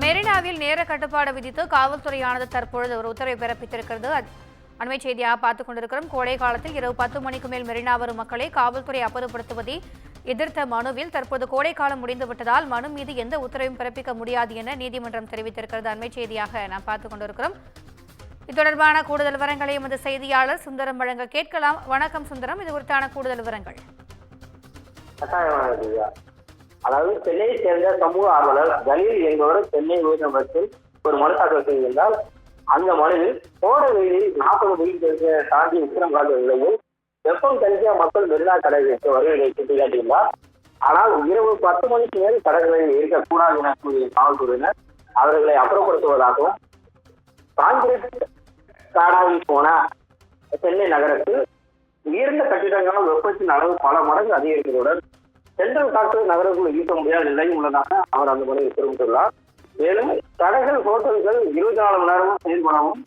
மெரினாவில் நேர கட்டுப்பாடு விதித்து காவல்துறையானது தற்பொழுது ஒரு உத்தரவை பிறப்பித்திருக்கிறது. அண்மை செய்தியாக பார்த்துக் கொண்டிருக்கிறோம். கோடை காலத்தில் இரவு 10 மணிக்கு மேல் மெரினா வரும் மக்களை காவல்துறை அப்புறப்படுத்துவதை எதிர்த்த மனுவில் தற்போது கோடை காலம் முடிந்துவிட்டதால் மனு மீது எந்த உத்தரவையும் பிறப்பிக்க முடியாது என நீதிமன்றம் தெரிவித்திருக்கிறது. அண்மை செய்தியாக நாம் பார்த்துக் கொண்டிருக்கிறோம். இது தொடர்பான கூடுதல் விவரங்களை எமது செய்தியாளர் சுந்தரம் வழங்க கேட்கலாம். வணக்கம் சுந்தரம், இது குறித்தான கூடுதல் விவரங்கள். அதாவது சென்னையை சேர்ந்த சமூக ஆர்வலர் கலீல் என்பவர் சென்னை உயர்நீதிமன்றத்தில் ஒரு மனு தாக்கல் செய்திருந்தால் அந்த மனுவில் கோடை வெயிலில் 40 டிகிரி தாண்டி உச்சம் கால நிலையில் வெப்பம் தணிக்க மக்கள் மெரினா கடற்கரைக்கு வருவதை சுட்டிக்காட்டியுள்ளார். ஆனால் இரவு 10 மணிக்கு மேல் கடற்கரையில் இருக்கக்கூடாது என கூறிய காவல்துறையினர் அவர்களை அப்புறப்படுத்துவதாகவும் கான்கிரீட் காடாகி போன சென்னை நகரத்தில் உயர்ந்த கட்டிடங்களால் வெப்பத்தின் அளவு பல மடங்கு அதிகரிப்பதுடன் சென்ட்ரல் காற்று நகருக்குள் ஈட்ட முடியாத நிலையும் உள்ளதாக அவர் அந்த முறையில் தெரிவித்துள்ளார். மேலும் கடைகள், ஹோட்டல்கள் 24 மணி நேரமும் செயல்படவும்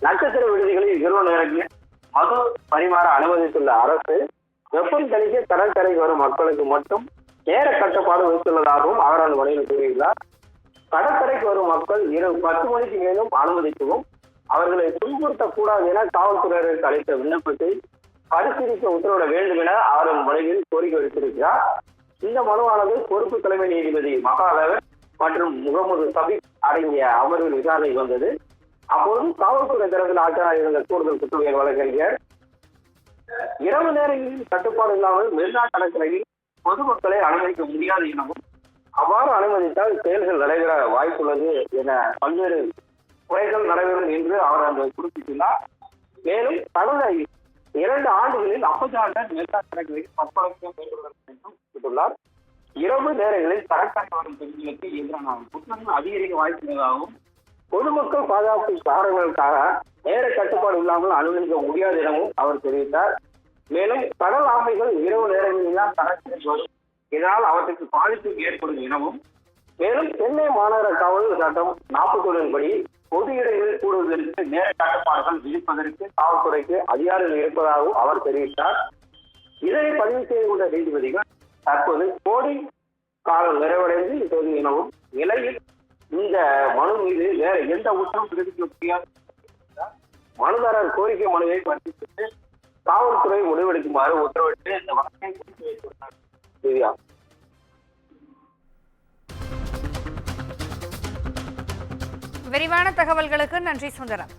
நட்சத்திர விடுதிகளில் இரவு நேரங்களில் மது பரிமாற அனுமதித்துள்ள அரசு வெப்பம் தணிக்க கடற்கரைக்கு வரும் மக்களுக்கு மட்டும் நேர கட்டுப்பாடு வைத்துள்ளதாகவும் அவர் அந்த முறையில் கூறியுள்ளார். கடற்கரைக்கு வரும் மக்கள் இரவு 10 மணிக்கு மேலும் அனுமதிக்கவும் அவர்களை துன்புறுத்தக்கூடாது என காவல்துறையினருக்கு அளித்த விண்ணப்பத்தை பரிசீலிக்க உத்தரவிட வேண்டும் என அவரது முறையில் கோரிக்கை விடுத்திருக்கிறார். இந்த மனுவானது பொறுப்பு தலைமை நீதிபதி மகாதேவன் மற்றும் முகமது சபீக் அடங்கிய அமர்வில் விசாரணை வந்தது. அப்போது காவல்துறை தரப்பில் ஆஜராக இருந்த கூடுதல் குற்றவியல் வழக்கறிஞர் இரவு நேரங்களில் கட்டுப்பாடு இல்லாமல் மெரினா கடற்கரையில் பொதுமக்களை அனுமதிக்க முடியாது எனவும் அவ்வாறு அனுமதித்தால் செயல்கள் நடைபெற வாய்ப்புள்ளது என பல்வேறு குறைகள் நடைபெறும் என்று அவர் அந்த குறிப்பிட்டுள்ளார். மேலும் கடந்த 2 ஆண்டுகளில் 50 மெரினா கடற்கரையில் பற்பழக்கம் மேற்கொள்ளப்பட்டுள்ளார். இரவு நேரங்களில் கடற்கரை வரும் பெண்களுக்கு எதிரான குற்றங்கள் அதிகரிக்க வாய்ப்புள்ளதாகவும் பொதுமக்கள் பாதுகாப்பு காரணங்களுக்காக நேர கட்டுப்பாடு இல்லாமல் அனுமதிக்க முடியாது எனவும் அவர் தெரிவித்தார். மேலும் கடல் ஆமைகள் இரவு நேரங்களில் தான் கடற்கரை வரும், இதனால் அவற்றுக்கு பாதிப்பு ஏற்படும் எனவும் மேலும் சென்னை மாநகர காவல் சட்டம் 41 படி பொது இடங்களில் கூடுவதற்கு நேர கட்டுப்பாடுகள் விதிப்பதற்கு காவல்துறைக்கு அதிகாரம் இருப்பதாகவும் அவர் தெரிவித்தார். இதனை பதிவு செய்து கொண்ட நீதிபதிகள் தற்போது கோடை காலம் நிறைவடைந்து இப்போது எனவும் நிலையில் இந்த மனு மீது வேற எந்த உத்தரவும் பிறப்பிக்க முடியாது. மனுதாரர் கோரிக்கை மனுவை பரிசீலித்து காவல்துறை முடிவெடுக்குமாறு உத்தரவிட்டு இந்த வழக்கை குறித்து வைத்துள்ளார். திவ்யா, விரிவான தகவல்களுக்கு நன்றி சுந்தரம்.